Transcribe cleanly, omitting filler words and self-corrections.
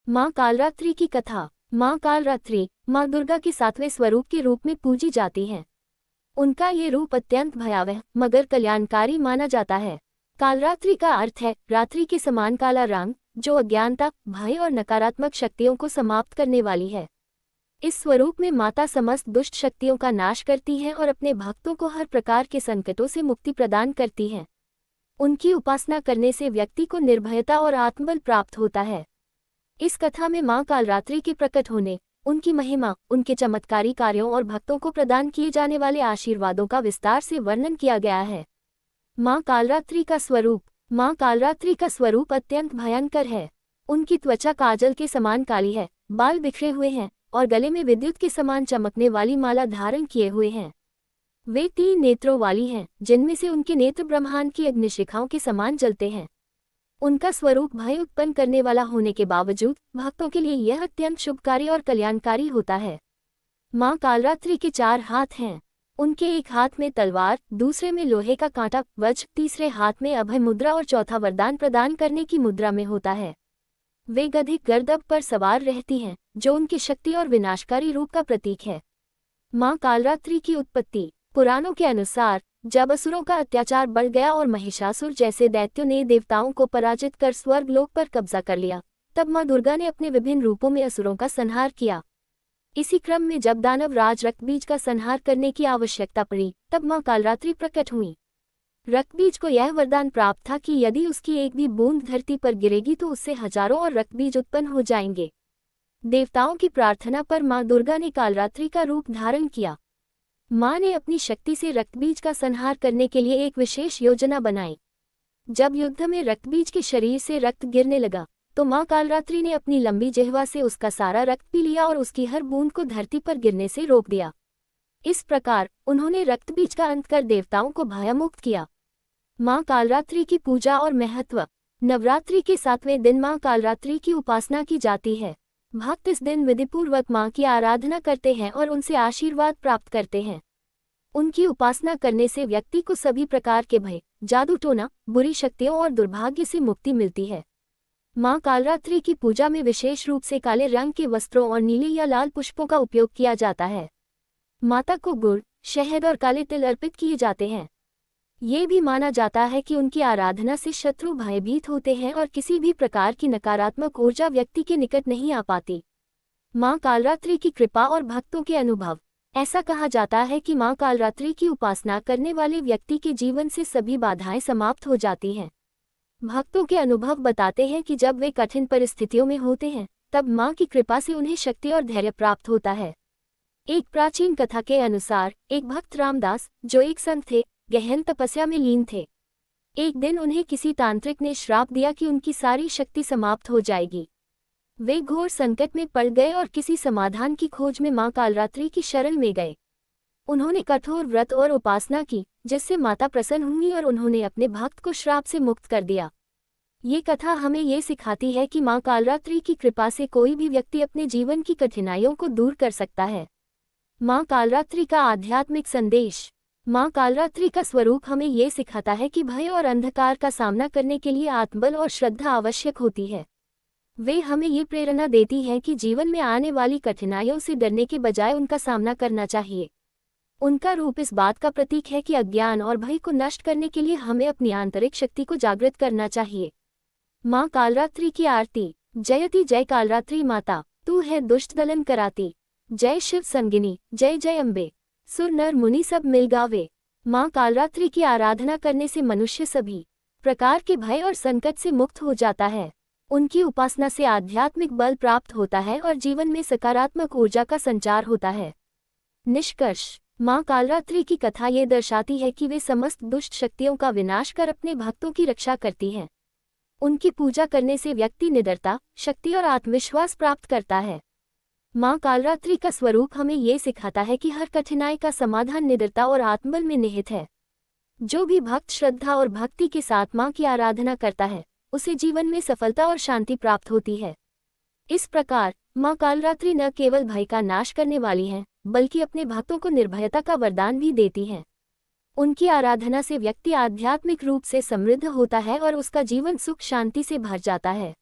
माँ कालरात्रि की कथा। माँ कालरात्रि माँ दुर्गा के 7वें स्वरूप के रूप में पूजी जाती हैं। उनका ये रूप अत्यंत भयावह मगर कल्याणकारी माना जाता है। कालरात्रि का अर्थ है रात्रि के समान काला रंग, जो अज्ञानता, भय और नकारात्मक शक्तियों को समाप्त करने वाली है। इस स्वरूप में माता समस्त दुष्ट शक्तियों का नाश करती हैं और अपने भक्तों को हर प्रकार के संकटों से मुक्ति प्रदान करती हैं। उनकी उपासना करने से व्यक्ति को निर्भयता और आत्मबल प्राप्त होता है। इस कथा में माँ कालरात्रि के प्रकट होने, उनकी महिमा, उनके चमत्कारी कार्यों और भक्तों को प्रदान किए जाने वाले आशीर्वादों का विस्तार से वर्णन किया गया है। माँ कालरात्रि का स्वरूप। माँ कालरात्रि का स्वरूप अत्यंत भयंकर है। उनकी त्वचा काजल के समान काली है, बाल बिखरे हुए हैं और गले में विद्युत के समान चमकने वाली माला धारण किए हुए हैं। वे 3 नेत्रों वाली हैं, जिनमें से उनके नेत्र ब्रह्मांड की अग्निशिखाओं के समान जलते हैं। उनका स्वरूप भय उत्पन्न करने वाला होने के बावजूद भक्तों के लिए यह अत्यंत शुभकारी और कल्याणकारी होता है। माँ कालरात्रि के 4 हाथ हैं। उनके एक हाथ में तलवार, दूसरे में लोहे का कांटा, वज्र, तीसरे हाथ में अभय मुद्रा और चौथा वरदान प्रदान करने की मुद्रा में होता है। वे गधे गर्दभ पर सवार रहती हैं, जो उनकी शक्ति और विनाशकारी रूप का प्रतीक है। माँ कालरात्रि की उत्पत्ति। पुराणों के अनुसार जब असुरों का अत्याचार बढ़ गया और महिषासुर जैसे दैत्यों ने देवताओं को पराजित कर स्वर्गलोक पर कब्जा कर लिया, तब माँ दुर्गा ने अपने विभिन्न रूपों में असुरों का संहार किया। इसी क्रम में जब दानव राज रक्तबीज का संहार करने की आवश्यकता पड़ी, तब माँ कालरात्रि प्रकट हुई। रक्तबीज को यह वरदान प्राप्त था कि यदि उसकी एक भी बूंद धरती पर गिरेगी तो उससे हजारों और रक्तबीज उत्पन्न हो जाएंगे। देवताओं की प्रार्थना पर माँ दुर्गा ने कालरात्रि का रूप धारण किया। माँ ने अपनी शक्ति से रक्तबीज का संहार करने के लिए एक विशेष योजना बनाई। जब युद्ध में रक्तबीज के शरीर से रक्त गिरने लगा, तो माँ कालरात्रि ने अपनी लंबी जिह्वा से उसका सारा रक्त पी लिया और उसकी हर बूंद को धरती पर गिरने से रोक दिया। इस प्रकार उन्होंने रक्तबीज का अंत कर देवताओं को भयमुक्त किया। माँ कालरात्रि की पूजा और महत्व। नवरात्रि के 7वें दिन माँ कालरात्रि की उपासना की जाती है। भक्त इस दिन विधिपूर्वक माँ की आराधना करते हैं और उनसे आशीर्वाद प्राप्त करते हैं। उनकी उपासना करने से व्यक्ति को सभी प्रकार के भय, जादू टोना, बुरी शक्तियों और दुर्भाग्य से मुक्ति मिलती है। माँ कालरात्रि की पूजा में विशेष रूप से काले रंग के वस्त्रों और नीले या लाल पुष्पों का उपयोग किया जाता है। माता को गुड़, शहद और काले तिल अर्पित किए जाते हैं। ये भी माना जाता है कि उनकी आराधना से शत्रु भयभीत होते हैं और किसी भी प्रकार की नकारात्मक ऊर्जा व्यक्ति के निकट नहीं आ पाती। माँ कालरात्रि की कृपा और भक्तों के अनुभव। ऐसा कहा जाता है कि माँ कालरात्रि की उपासना करने वाले व्यक्ति के जीवन से सभी बाधाएं समाप्त हो जाती हैं। भक्तों के अनुभव बताते हैं कि जब वे कठिन परिस्थितियों में होते हैं, तब माँ की कृपा से उन्हें शक्ति और धैर्य प्राप्त होता है। एक प्राचीन कथा के अनुसार एक भक्त रामदास, जो एक संत थे, गहन तपस्या में लीन थे। एक दिन उन्हें किसी तांत्रिक ने श्राप दिया कि उनकी सारी शक्ति समाप्त हो जाएगी। वे घोर संकट में पड़ गए और किसी समाधान की खोज में माँ कालरात्रि की शरण में गए। उन्होंने कठोर व्रत और उपासना की, जिससे माता प्रसन्न हुई और उन्होंने अपने भक्त को श्राप से मुक्त कर दिया। ये कथा हमें ये सिखाती है कि माँ कालरात्रि की कृपा से कोई भी व्यक्ति अपने जीवन की कठिनाइयों को दूर कर सकता है। माँ कालरात्रि का आध्यात्मिक संदेश। माँ कालरात्रि का स्वरूप हमें ये सिखाता है कि भय और अंधकार का सामना करने के लिए आत्मबल और श्रद्धा आवश्यक होती है। वे हमें ये प्रेरणा देती हैं कि जीवन में आने वाली कठिनाइयों से डरने के बजाय उनका सामना करना चाहिए। उनका रूप इस बात का प्रतीक है कि अज्ञान और भय को नष्ट करने के लिए हमें अपनी आंतरिक शक्ति को जागृत करना चाहिए। माँ कालरात्रि की आरती। जयति जय कालरात्रि माता, तू है दुष्ट दलन कराती। जय शिव संगिनी, जय जय अम्बे, सुर नर मुनि सब मिल गावे। माँ कालरात्रि की आराधना करने से मनुष्य सभी प्रकार के भय और संकट से मुक्त हो जाता है। उनकी उपासना से आध्यात्मिक बल प्राप्त होता है और जीवन में सकारात्मक ऊर्जा का संचार होता है। निष्कर्ष। माँ कालरात्रि की कथा ये दर्शाती है कि वे समस्त दुष्ट शक्तियों का विनाश कर अपने भक्तों की रक्षा करती हैं। उनकी पूजा करने से व्यक्ति निडरता, शक्ति और आत्मविश्वास प्राप्त करता है। माँ कालरात्रि का स्वरूप हमें ये सिखाता है कि हर कठिनाई का समाधान निडरता और आत्मबल में निहित है। जो भी भक्त श्रद्धा और भक्ति के साथ माँ की आराधना करता है, उसे जीवन में सफलता और शांति प्राप्त होती है। इस प्रकार माँ कालरात्रि न केवल भय का नाश करने वाली हैं, बल्कि अपने भक्तों को निर्भयता का वरदान भी देती हैं। उनकी आराधना से व्यक्ति आध्यात्मिक रूप से समृद्ध होता है और उसका जीवन सुख शांति से भर जाता है।